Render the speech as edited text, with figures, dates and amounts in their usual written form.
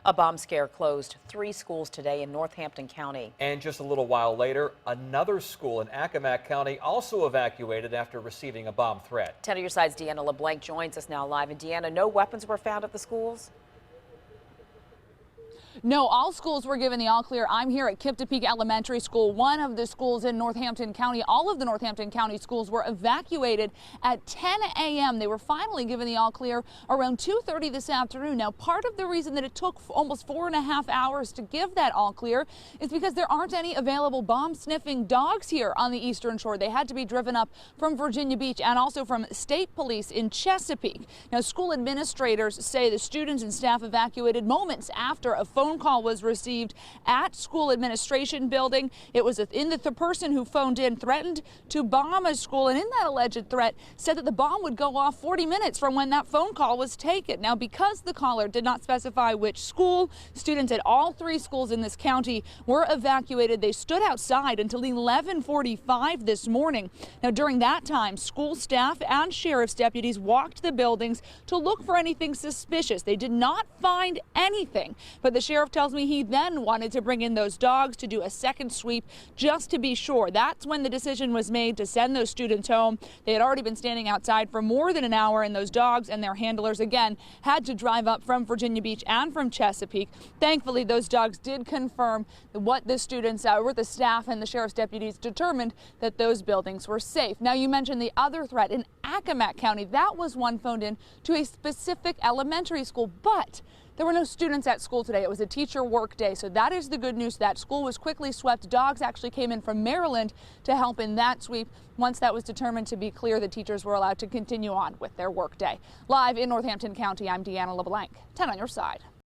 A bomb scare closed 3 schools today in Northampton County. And just a little while later, another school in Accomack County also evacuated after receiving a bomb threat. 10 on your side's Deanna LeBlanc joins us now live. And Deanna, no weapons were found at the schools? No, all schools were given the all clear. I'm here at Kiptopeke Elementary School, one of the schools in Northampton County. All of the Northampton County schools were evacuated at 10 a.m. They were finally given the all clear around 2:30 this afternoon. Now, part of the reason that it took almost 4.5 hours to give that all clear is because there aren't any available bomb sniffing dogs here on the Eastern Shore. They had to be driven up from Virginia Beach and also from state police in Chesapeake. Now, school administrators say the students and staff evacuated moments after a phone call was received at school administration building. It was the person who phoned in threatened to bomb a school, and in that alleged threat said that the bomb would go off 40 minutes from when that phone call was taken. Now, because the caller did not specify which school, students at all 3 schools in this county were evacuated. They stood outside until 11:45 this morning. Now, during that time, school staff and sheriff's deputies walked the buildings to look for anything suspicious. They did not find anything, but the sheriff tells me he then wanted to bring in those dogs to do a second sweep just to be sure. That's when the decision was made to send those students home. They had already been standing outside for more than an hour, and those dogs and their handlers again had to drive up from Virginia Beach and from Chesapeake. Thankfully, those dogs did confirm what the students or the staff and the sheriff's deputies determined, that those buildings were safe. Now, you mentioned the other threat in Accomack County. That was one phoned in to a specific elementary school, but there were no students at school today. It was a teacher work day, so that is the good news. That school was quickly swept. Dogs actually came in from Maryland to help in that sweep. Once that was determined to be clear, the teachers were allowed to continue on with their work day. Live in Northampton County, I'm Deanna LeBlanc. 10 on your side.